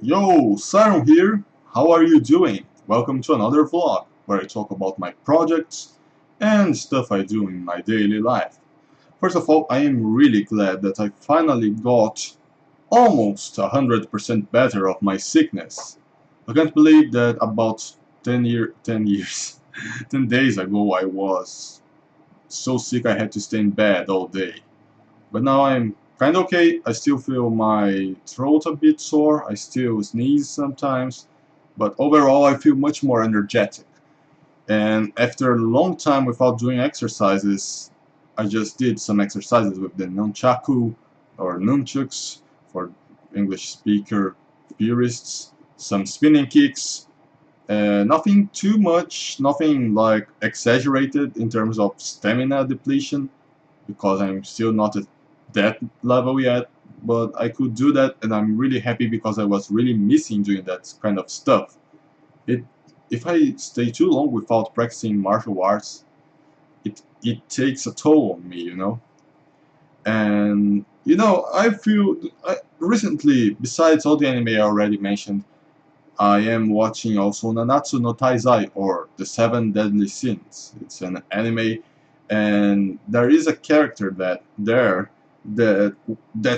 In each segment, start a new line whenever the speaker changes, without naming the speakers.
LeoSyron here. How are you doing? Welcome to another vlog where I talk about my projects and stuff I do in my daily life. First of all, I am really glad that I finally got almost 100% better of my sickness. I can't believe that about 10 years, 10 days ago I was so sick I had to stay in bed all day. But now I'm kind of okay. I still feel my throat a bit sore. I still sneeze sometimes. But overall, I feel much more energetic. And after a long time without doing exercises, I just did some exercises with the Nunchaku or Nunchuks for English speaker purists, some spinning kicks, nothing too much, nothing like exaggerated in terms of stamina depletion, because I'm still not at that level yet, but I could do that, and I'm really happy because I was really missing doing that kind of stuff. It, if I stay too long without practicing martial arts, it takes a toll on me, you know. And I feel recently, besides all the anime I already mentioned, I am watching also Nanatsu no Taizai, or The Seven Deadly Sins. It's an anime, and there is a character that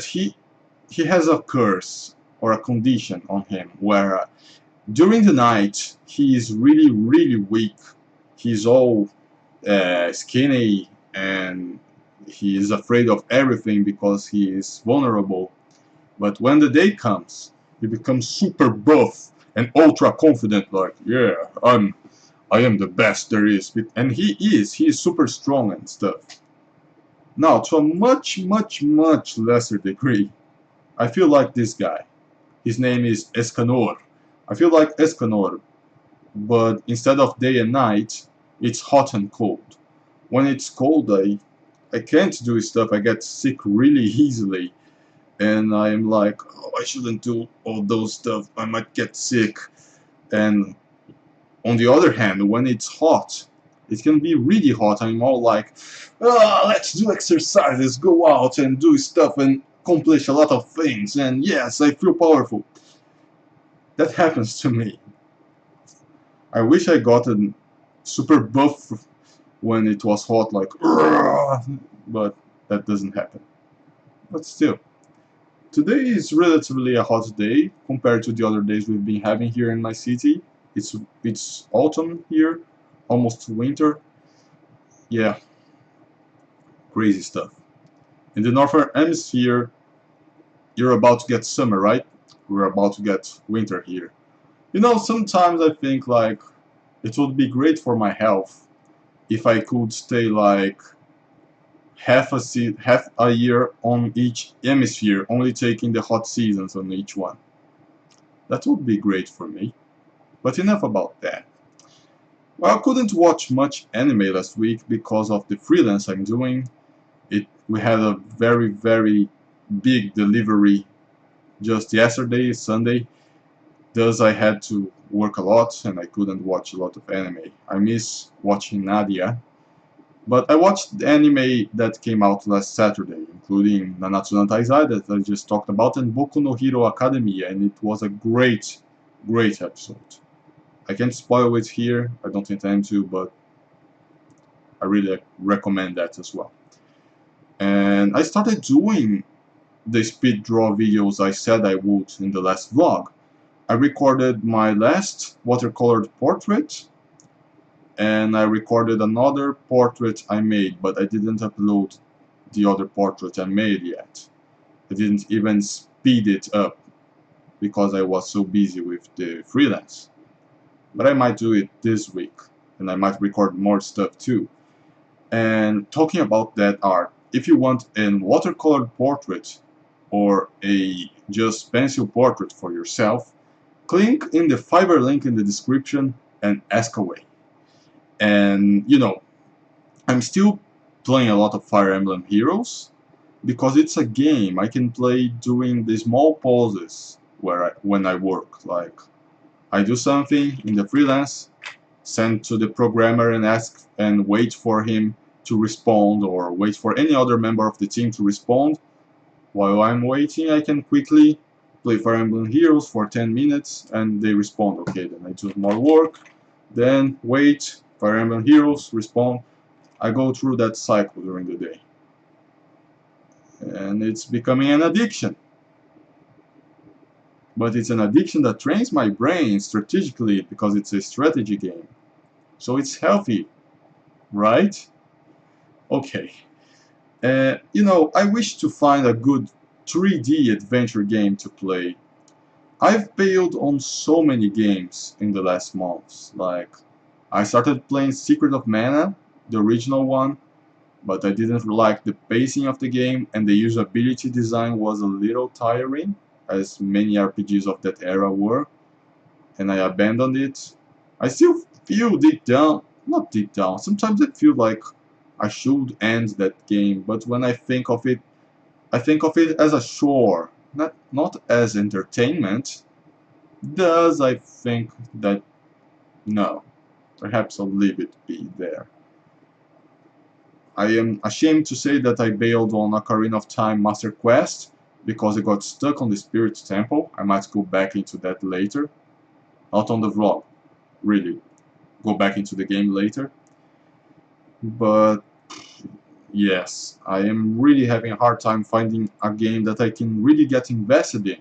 he has a curse or a condition on him where during the night he is really weak. He's all skinny, and he is afraid of everything because he is vulnerable. But when the day comes, he becomes super buff and ultra confident, like, yeah, I am the best there is. And he is super strong and stuff. Now, to a much lesser degree, I feel like this guy. His name is Escanor. I feel like Escanor, but instead of day and night, it's hot and cold. When it's cold, I can't do stuff. I get sick really easily, and I'm like, oh, I shouldn't do all those stuff. I might get sick. And on the other hand, when it's hot, it can be really hot. I'm all like, oh, let's do exercises, go out and do stuff and accomplish a lot of things. And yes, I feel powerful. That happens to me. I wish I got a super buff when it was hot, like, but that doesn't happen. But still, today is relatively a hot day compared to the other days we've been having here in my city. It's autumn here, almost winter. Yeah, crazy stuff. In the northern hemisphere, you're about to get summer, right? We're about to get winter here. Sometimes I think like it would be great for my health if I could stay like half a year on each hemisphere, only taking the hot seasons on each one. That would be great for me. But enough about that. Well, I couldn't watch much anime last week because of the freelance I'm doing. We had a very big delivery just yesterday, Sunday. Thus I had to work a lot and I couldn't watch a lot of anime. I miss watching Nadia. But I watched the anime that came out last Saturday, including Nanatsu no Taizai that I just talked about, and Boku no Hero Academia, and it was a great episode. I can't spoil it here, I don't intend to, but I really recommend that as well. And I started doing the speed draw videos I said I would in the last vlog. I recorded my last watercolored portrait, and I recorded another portrait I made, but I didn't upload the other portrait I made yet. I didn't even speed it up because I was so busy with the freelance. But I might do it this week, and I might record more stuff too. And talking about that art, if you want a watercolored portrait or a just pencil portrait for yourself, click in the Fiverr link in the description and ask away. And I'm still playing a lot of Fire Emblem Heroes because it's a game I can play doing the small pauses when I work. Like, I do something in the freelance, send to the programmer and ask and wait for him to respond, or wait for any other member of the team to respond. While I'm waiting, I can quickly play Fire Emblem Heroes for 10 minutes, and they respond. Okay, then I do more work, then wait, Fire Emblem Heroes, respond. I go through that cycle during the day. And it's becoming an addiction. But it's an addiction that trains my brain strategically because it's a strategy game. So it's healthy, right? Okay. You know, I wish to find a good 3D adventure game to play. I've bailed on so many games in the last months. Like, I started playing Secret of Mana, the original one, but I didn't like the pacing of the game, and the usability design was a little tiring, as many RPGs of that era were, and I abandoned it. I still feel deep down, not deep down, sometimes I feel like I should end that game, but when I think of it as a chore, not as entertainment. Thus, I think that no, perhaps I'll leave it be there. I am ashamed to say that I bailed on Ocarina of Time Master Quest because I got stuck on the Spirit Temple. I might go back into that later. Not on the vlog, really. Go back into the game later. But yes, I am really having a hard time finding a game that I can really get invested in.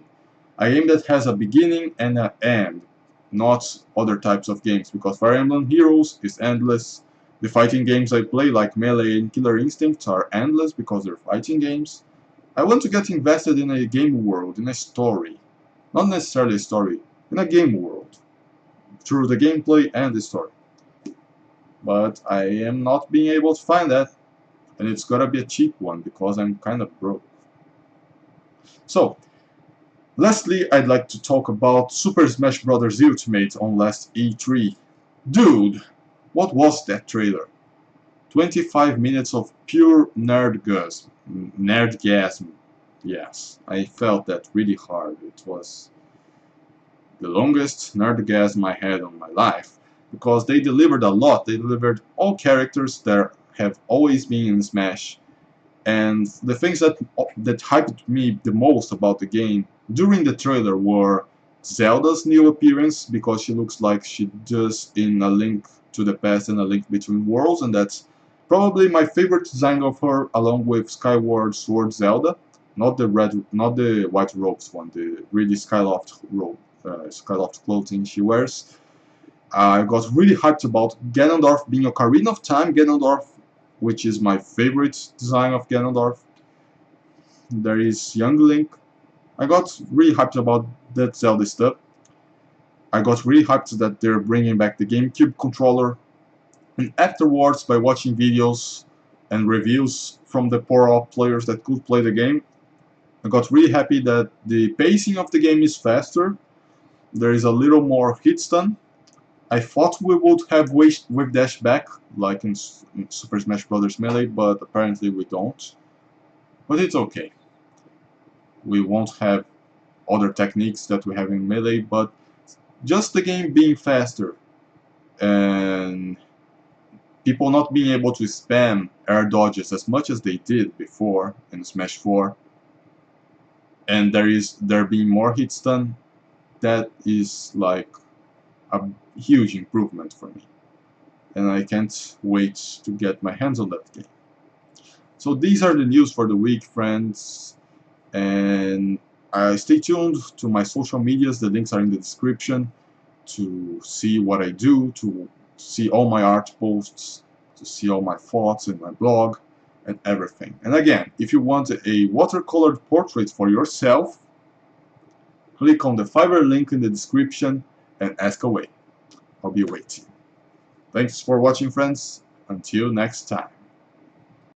A game that has a beginning and an end, not other types of games, because Fire Emblem Heroes is endless. The fighting games I play, like Melee and Killer Instinct, are endless because they're fighting games. I want to get invested in a game world, in a story. Not necessarily a story, in a game world. Through the gameplay and the story. But I am not being able to find that. And it's gotta be a cheap one, because I'm kind of broke. So, lastly, I'd like to talk about Super Smash Bros. Ultimate on last E3. Dude, what was that trailer? 25 minutes of pure nerdgasm. Nerdgasm. Yes, I felt that really hard. It was the longest nerdgasm I had on my life, because they delivered a lot. They delivered all characters that have always been in Smash, and the things that hyped me the most about the game during the trailer were Zelda's new appearance, because she looks like she does in A Link to the Past and A Link Between Worlds, and that's probably my favorite design of her, along with Skyward Sword Zelda, not the white robes one, the really Skyloft robe, Skyloft clothing she wears. I got really hyped about Ganondorf being Ocarina of Time Ganondorf, which is my favorite design of Ganondorf. There is Young Link. I got really hyped about that Zelda stuff. I got really hyped that they're bringing back the GameCube controller. And afterwards, by watching videos and reviews from the pro players that could play the game, I got really happy that the pacing of the game is faster. There is a little more hit stun. I thought we would have Wave Dash back, like in Super Smash Bros. Melee, but apparently we don't. But it's okay. We won't have other techniques that we have in Melee, but just the game being faster and people not being able to spam air dodges as much as they did before in Smash 4, and there being more hit stun, that is like a huge improvement for me, and I can't wait to get my hands on that game. So these are the news for the week, friends, and stay tuned to my social medias. The links are in the description to see what I do, to see all my art posts, to see all my thoughts in my blog and everything. And again, if you want a watercolored portrait for yourself, click on the Fiverr link in the description and ask away. I'll be waiting. Thanks for watching, friends. Until next time.